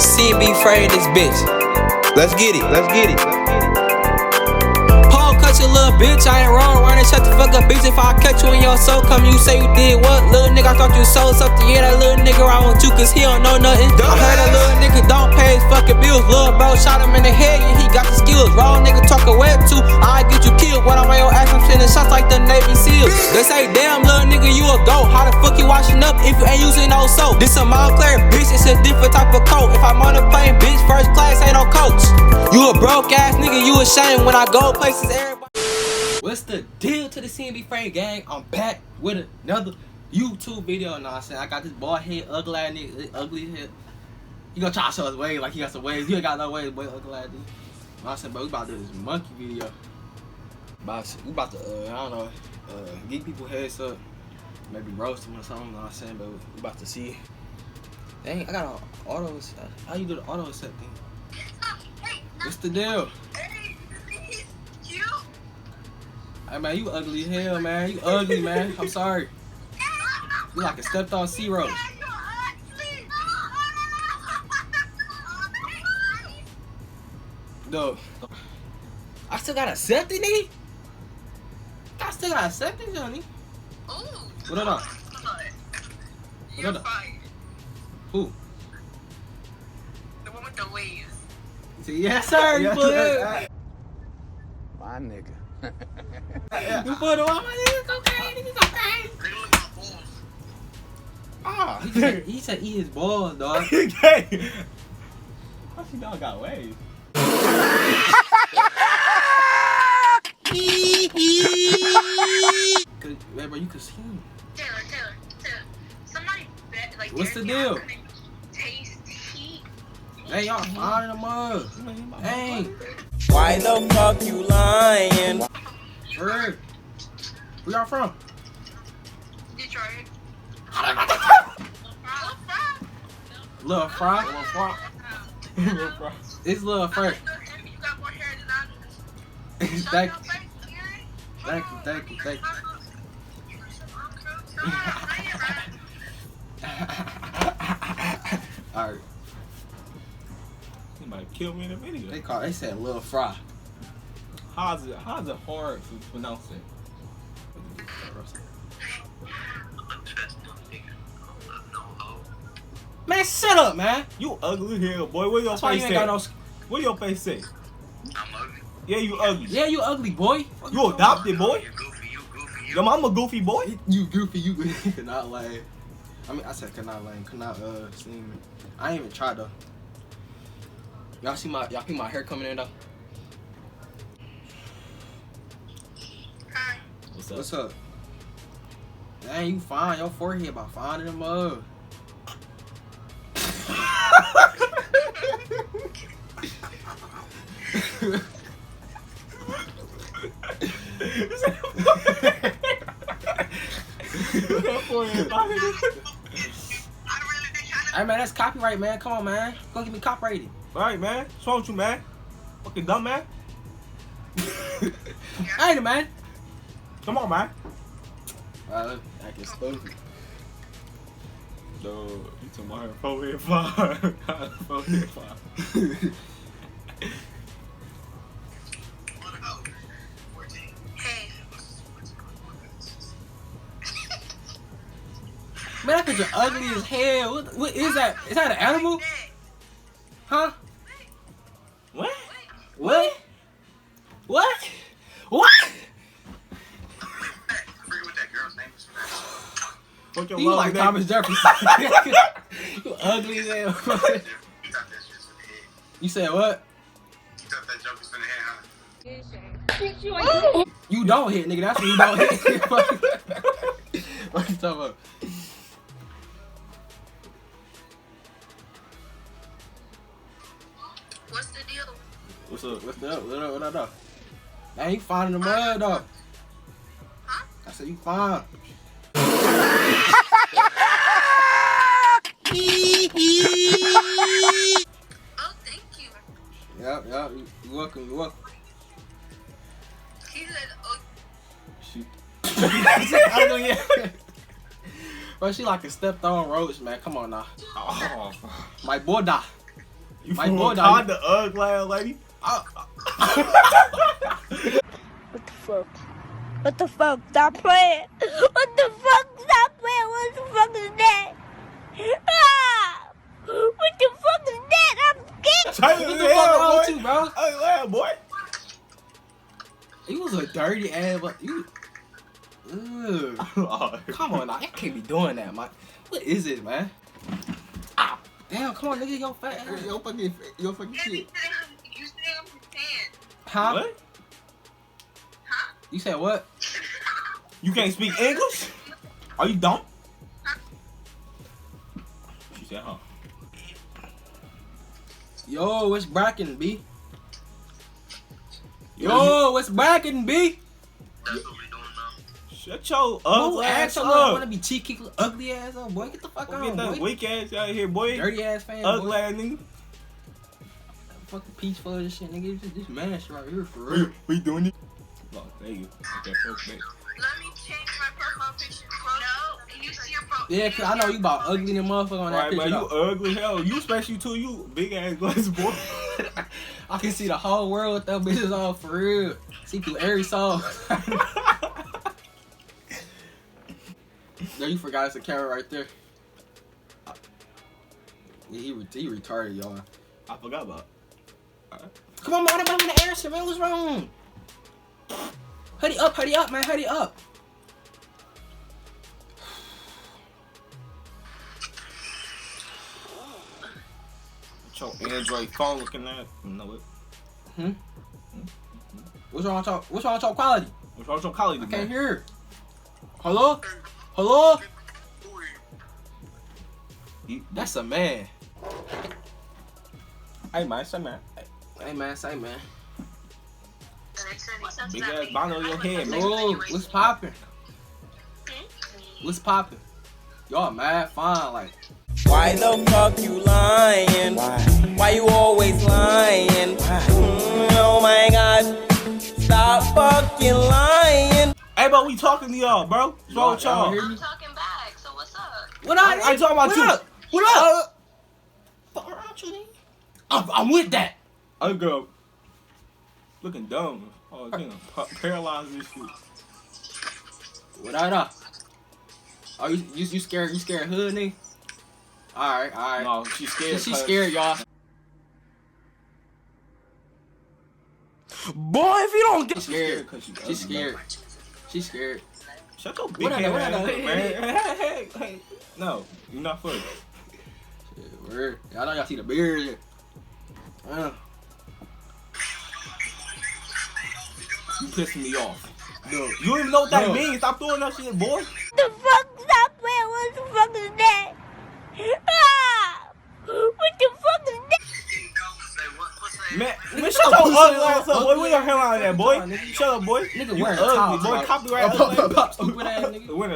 CMB frame this bitch. Let's get it. Let's get it. Paul, cut your little bitch. I ain't wrong. Run and shut the fuck up, bitch. If I catch you in your soul, come you say you did what? Little nigga, I thought you sold something. Yeah, that little nigga I want you, cause he don't know nothing. I heard that little nigga don't pay his fucking bills. Little bro shot him in the head, yeah, he got the skills. Wrong nigga talk a web too. I get you killed. When I'm on your ass, I'm sending shots like the Navy SEALs. They say, damn, little nigga, you a goat. How the fuck you washing up if you ain't using no soap? This a Montclair, bitch, it's a different type of coat. If I'm on the plane, bitch, first class, ain't no coach. You a broke ass nigga, you ashamed when I go places, everybody. What's the deal to the CMB frame gang? I'm back with another YouTube video. Nah, I'm saying I got this bald head, ugly ass nigga, ugly head. He gonna try to show his waves like he got some waves. You ain't got no waves, boy, ugly ass nigga. I'm saying, bro, we about to do this monkey video. We about to, I don't know, get people heads up, maybe roast them or something. You know what I'm saying, but we about to see. Dang, I got an auto. How you do the auto set thing? What's the deal? Hey man, you ugly as hell, man. You ugly, man. I'm sorry. You like a stepped on C-Rose. No. I still got a septic, nigga? I still got a septic, Johnny. What up? What up? Who? The one with the waves. Yes, sir. You put it. My nigga. You put it on my nigga. Cocaine. Nigga, cocaine. Ah, he said eat his balls, dog. Okay. How she dog got waves? Man, bro, you could see him. Taylor. Somebody bet, like, What's the deal? Taste heat. Hey, y'all finding them up. Hey. Why the fuck you lying? Where y'all from? Detroit. Lil Fry? It's Lil Fry. You got more hair than I do. Thank you. Alright. He might kill me in a video. They said Lil Fry. How's it hard to pronounce it? Man, shut up, man. You ugly here, boy. What your That's why you face ain't say? got no. What your face say? I'm ugly. Yeah, you ugly. Yeah, you ugly, boy. You adopted, boy. You goofy. Your mama goofy, boy. You goofy, you cannot lie. I mean, I said cannot lie, cannot see me. I ain't even tried though. Y'all see my hair coming in though. Hi. What's up? Dang, you fine. Your forehead about finding them up. Hey man, that's copyright, man. Come on, man. Go get me copyrighted. Alright, man. What's wrong with you, man? Fucking dumb, man. Ain't it, man? Come on, man. Acting stupid. No, you talking about her 4 and 5. 4 and 5. Hey. Man, that picture ugly as hell. What is that? Is that an animal? Huh? What? What? What? Fuck your You mama, like nigga. Thomas Jefferson. You ugly as hell. You said what? You don't hit, nigga. That's what you don't hit. What you talking about? What's the deal? What's up? What up? Now you fine in the mud, though. Huh? I said you fine. Oh, thank you. Yep. You're welcome. He said, oh. Shoot. I don't know yet. Bro, she like a stepped on roach, man. Come on now. Oh, My boy die. You My from boy, dog. the ugly lady? What the fuck? What the fuck? Stop playing! What the fuck? Stop playing! What the fuck is that? Ah! What the fuck is that? I'm scared! What the fuck wrong with you, bro? Ugly boy. You was a dirty ass, but you. Ugh. Come on, now. I can't be doing that, man. What is it, man? Ah, damn, come on, nigga, your fat ass. Your fucking shit. You stay on his pants. Huh? What? You said what? You can't speak English? Are you dumb? She said, huh? Yo, what's brackin', B? Yo, what's brackin', B? That's what we doing now. Shut your Who ugly ass ass up? I up. wanna be cheeky, ugly ass up, boy. Get the fuck Get on, that boy. weak ass out of here, boy. Dirty ass fan, Ugly boy. ass nigga. Fucking peach fuzz and shit, nigga. This man shit right here for real. We doing it? Oh, there you go. Okay, okay. Let me change my profile picture. No, you see your profile. Yeah, cause I know you about ugly and motherfucker on that Alright, man, picture. you ugly hell. You especially too, you big ass glass boy. I can see the whole world with that bitches on for real. See through every soul. There, you forgot it's a camera right there. Yeah, he retarded, y'all. I forgot about it. Come on, man, I'm in the air, shit, man. What's wrong? Hurry up, man. Hurry up. What's your Android phone looking at? You know it. What's wrong with your quality? What's wrong with your colleague, I man? can't hear. Hello? Hello? That's a man. Hey, man, say man. Hey, man, say, man. Big ass bond on your head, man. Oh, what's poppin'? What's poppin'? Y'all mad fine, like. Why the fuck you lying? Why you always lying? Oh my god. Stop fucking lying. Hey, bro, we talking to y'all, bro. What's wrong with Y'all y'all? hear me? I'm talking back, so what's up? What up? I ain't talking about What you. up? What up? Fuck around you, nigga. I'm with that. Other girl looking dumb. Oh, you know, paralyzed and shit. What up? Oh, you scared? You scared hood, nigga? All right. No, she's scared. She's scared, y'all. Boy, if you don't get She's scared. she's She's scared. She's scared. Shut your big What head up, ass up, hey, man. Hey. No, you're not funny. Shit, word. I know y'all see the beard. You pissing me off. No, you don't even know what that means. Stop throwing that shit, boy. What the fuck? Stop playing! What the fuck is that? Ah! What the fuck is that? Man, shut your ugly ass up, boy. We don't hell out of that, boy. Shut up, boy. Nigga You wearing ugly, towels, boy. bro. Copyright. Pop, stupid ass nigga. When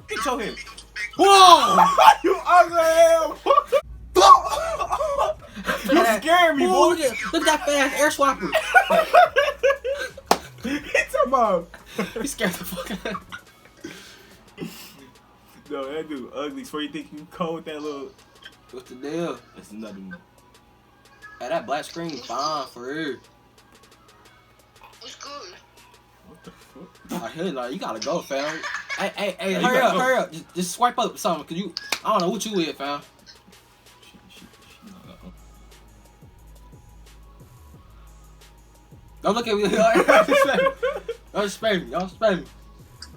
get your head. Whoa! You ugly ass. You scared me, Whoa, boy. look at that fast air swapper. He talking about. He scared the fuck out of me. No, that dude ugly. So you think you cold with that little? What's the deal? That's another one. Hey, that black screen fine for real. What's good? What the fuck? Like, hey, like, you gotta go, fam. Hey, you hurry gotta up, go. Just swipe up or something, cause I don't know what you with, fam. Don't look at me. Don't spare me. Don't spare me.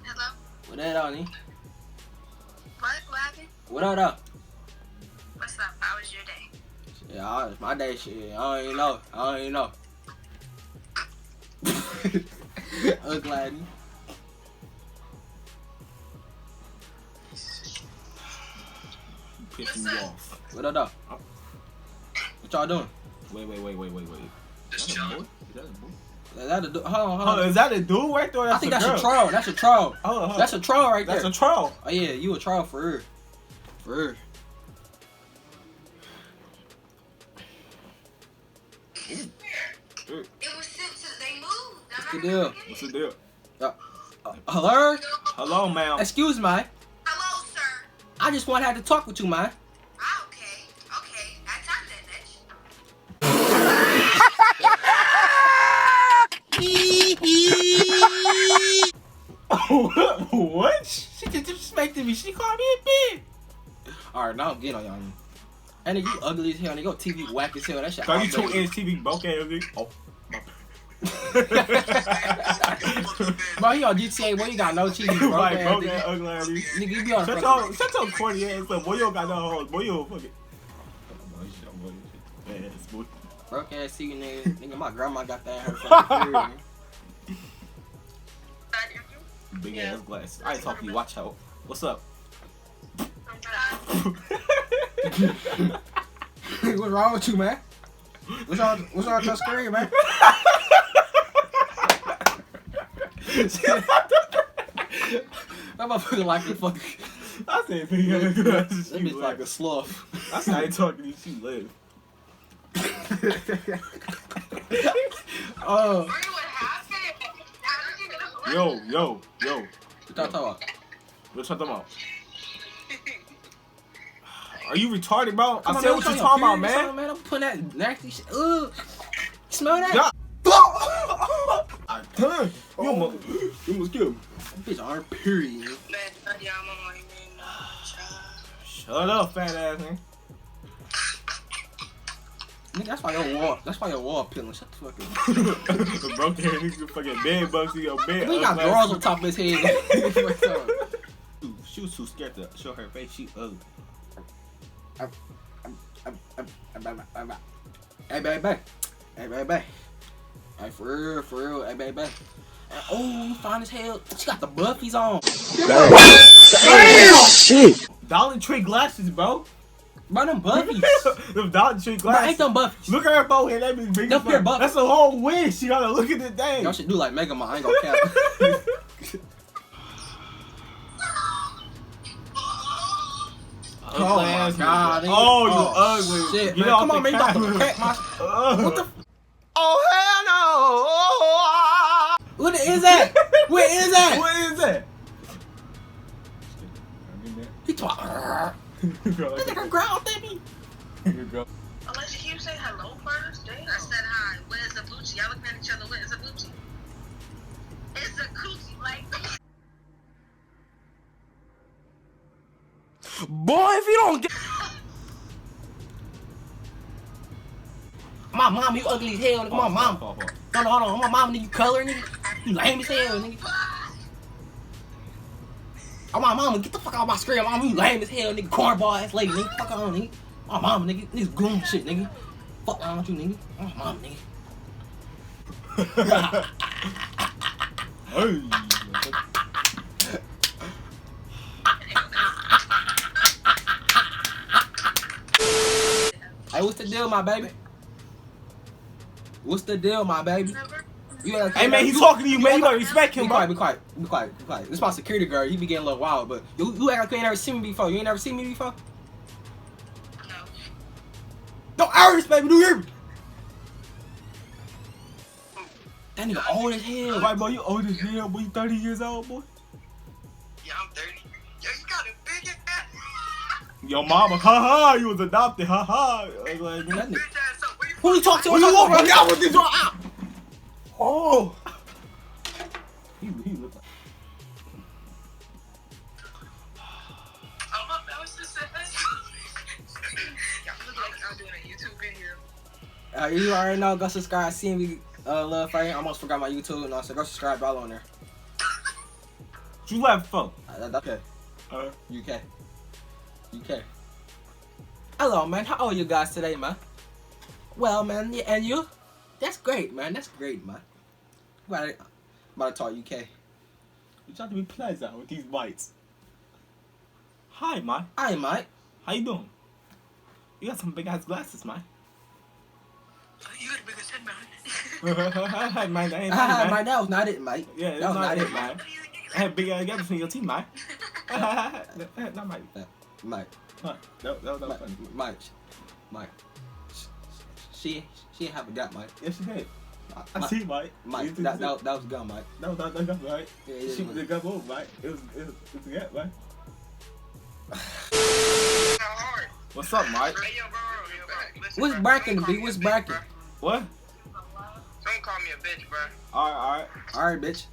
Hello? What that on, eh? What happened? What up? What's up? How was your day? Yeah, it's my day shit. I don't even know. Ugly lady. You pissing me off. What up? What y'all doing? Wait. Just Is that a chilling. boy? Is that a boy? Is that a dude? Hold Oh, on. is that a dude right there? I think that's a troll. That's a troll. Oh, That's a troll right there. That's a troll. Oh yeah, you a troll for real. For real. It was since they moved. What's the deal? What's the deal? Hello? Hello, ma'am. Excuse me. Hello, sir. I just want to have to talk with you, man. Ah, okay. TV. She called me a bitch. Alright, now I'm getting on y'all. And nigga, you ugly as hell. Nigga, your TV whack as hell. That shit. 32-inch TV, broke ass nigga. Oh. Bro, you on GTA, boy, you got no cheese, bro. Like, broke ass, ugly ass nigga. Nigga, you be on the Shut your corny ass up, boy. You don't got no hoes. Boy, you don't fucking. broke ass see nigga. Nigga, my grandma got that in her fucking period. Big ass glasses. I ain't talking to you. Watch out. What's up? What's wrong with you, man? What's wrong with your screen, man? That motherfucker like the fucking. I said, big ass glasses. That bitch like a sloth. I said, I ain't talking to you. She live. Oh. Yo. What y'all talking about? What y'all talking about? Are you retarded, bro? Come I on, said man, what you on talking your about, period or man. something, man. I'm putting that nasty shit. Ugh. Smell that? God. I done. You almost killed me. That bitch on her period. Shut up, fat ass man. Nigga, that's why your wall peeling. Shut the fuck up. Broke ass nigga fucking bed bugs in your bed. We got drawers on top of his head. She was too scared to show her face. She ugly. Hey, baby. Hey, baby. Hey, for real. Hey, baby. Oh, you fine as hell. She got the buffies on. Damn! Shit! Dollar Tree glasses, bro. Bro, them buffies. Them Dollar Tree Bro, glasses. ain't them buffies. Look at her forehead. That bitch big. Them pure buffies. That's a whole wig. She gotta look at the thing. Y'all should do like Mega Man. I ain't gonna count. Oh my god. Oh, you ugly. Shit, Get man. off Come the on, man. You about to camera. crack my. What the? Oh, hell no. What is that? What is that? What is that? He talk. That nigga growl, baby. Unless you keep saying hello first. Damn. I said hi. Where's the Gucci? Y'all looking at each other. Where's the Gucci? It's a Gucci like. Boy, if you don't get. My mom, you ugly as hell. Nigga. My mom. Hold on. My mom, nigga, you color, nigga. You lame as hell, nigga. Oh, my mama, get the fuck out of my screen. Mama, you lame as hell, nigga. Cornball ass lady, nigga. Fuck on, nigga. My mama, nigga. This groom shit, nigga. Fuck on you, nigga. My mama, nigga. Hey. Hey, what's the deal, my baby? What's the deal, my baby? You gotta, Hey man, he's talking to you, man. You gotta respect him, bro. Be quiet. This is my security guard. He be getting a little wild, but you act like you ain't never seen me before. You ain't never seen me before? No. Don't Iris, baby. Do you hear me? That nigga old as hell. Right, boy, you old as hell, boy. You 30 years old, boy. Yeah, I'm 30. Yo, you got a big ass. Your mama, haha, you was adopted, haha. Like, That nigga. Bitch ass up. Where you Who you talk to? what you want, bro? Y'all want this one out. Oh. He look like. Oh, my bad. What's this? Y'all look like y'all doing a YouTube video. You already know. Go subscribe. CMB LILFRA. I almost forgot my YouTube. No, so go subscribe. All on there. What you left for? Okay. UK. UK. Hello, man. How are you guys today, man? Well, man, yeah, and you? That's great, man. That's great, man. I'm about to talk UK. You trying to be pleasant with these bites. Hi, man. Hi, Mike. How you doing? You got some big ass glasses, man. You got a bigger head, man. Man, that ain't man. Mike, that was not it, Mike. Yeah, that's that was not it, Mike. man. I had big ass gap between your teeth, man. Not Mike. Mike. Huh, that was funny. Mike. She have a gap, Mike. Yes, she did. I see, Mike. Mike, that was gun, Mike. That was not the gap, right? Yeah, She was the gap over, Mike. It was a gap, Mike. What's up, Mike? Hey, yo, bro. Listen, What's bro. bracken Don't to call be? me What's a bitch, bracken? bro. What? Don't call me a bitch, bro. Alright. Alright, bitch.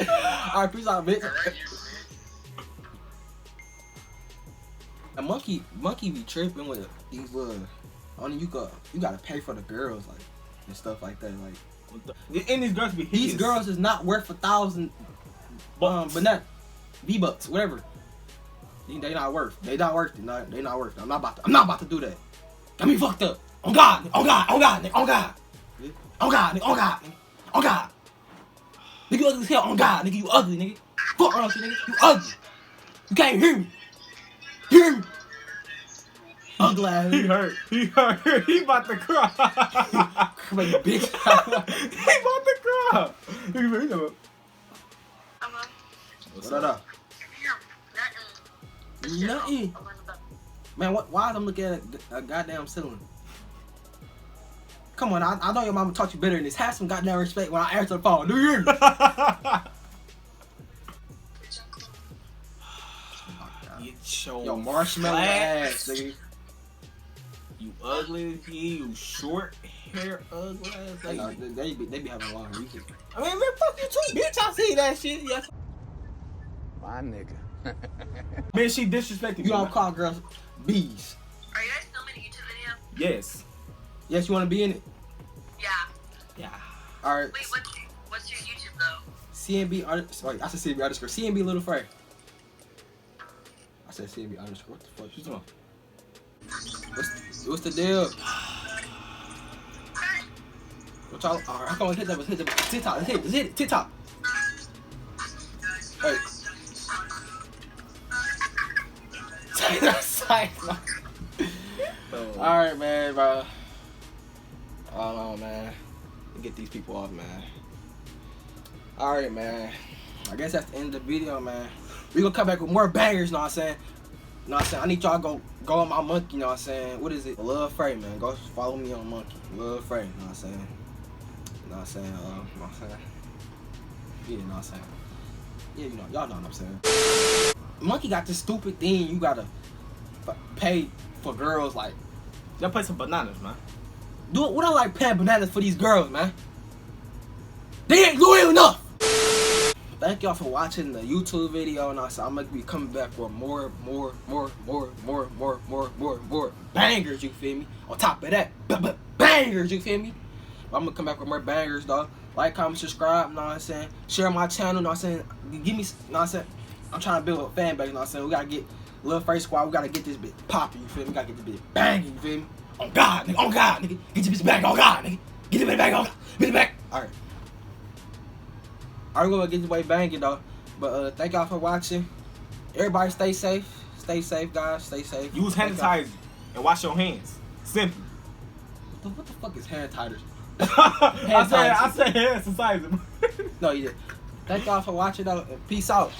Alright, peace out, bitch. A monkey be tripping with these little. Only you gotta pay for the girls like and stuff like that. Like, and these girls be hideous. these girls is not worth 1,000, but not V-bucks, whatever. They not worth. They not worth it. No, they not worth it. I'm not about to do that. Got me fucked up. On God, on God, on God, on God, on God, on God, on God. Nigga, you ugly as hell. On God, nigga, you ugly, nigga. Fuck around you, nigga. You ugly. You can't hear me. Hear me. Ugly ass. He hurt. He hurt. He about to cry. Come on, you bitch. He about to cry. Hello? What up? Nothing. Man, why is I'm looking at a goddamn ceiling? Come on, I know your mama taught you better than this. Have some goddamn respect when I answer the phone. Do you hear me? Get your Yo, marshmallow ass, nigga. You ugly as you short hair ugly ass. They be having long reasons. I mean, man, fuck you too, bitch. I see that shit. Yes. My nigga. Man, she disrespecting You me. don't Man. call girls bees. Are you guys filming a YouTube video? Yes. Yes, you want to be in it? Yeah. Yeah. All right. Wait, what's your YouTube though? CMB sorry, I said CMB underscore. CMB LILFRA. I said CMB underscore. What the fuck? She's on. What's the deal? What y'all? All right, I can't hit that. Let's hit the TikTok. Let's hit it. TikTok. Hey. Alright, man, bro. Hold on, man. Get these people off, man. Alright, man. I guess that's the end of the video, man. We gonna come back with more bangers, know what I'm saying? Know what I'm saying? I need y'all to go on my monkey, know what I'm saying? What is it? LILFRA, man. Go follow me on monkey. LILFRA, know what I'm saying? Know what I'm saying? Know what I'm saying? Yeah, know what I'm saying? Yeah, you know, y'all know what I'm saying. Monkey got this stupid thing you gotta pay for girls, like. Y'all play some bananas, man. Dude, what I like paying bananas for these girls, man? They ain't loyal enough! Thank y'all for watching the YouTube video, and I'm gonna be coming back with more bangers, you feel me? On top of that, bangers, you feel me? I'm gonna come back with more bangers, dog. Like, comment, subscribe, know what I'm saying? Share my channel, know what I'm saying? Give me, know what I'm saying? I'm trying to build a fan base, know what I'm saying? We gotta get LILFRA squad, we gotta get this bitch popping, you feel me? We gotta get this bitch banging, you feel me? On God, nigga, on God, nigga. Get this bitch back, on God, nigga. Get this bitch back, on God. Get it back. Alright. Alright, we're gonna get this way banging, though. But, thank y'all for watching. Everybody stay safe. Stay safe, guys. Stay safe. Use hand sanitizer and wash your hands. Simple. What the fuck is hand titers? I said hand sanitizer. No, you did. Thank y'all for watching, though. Peace out.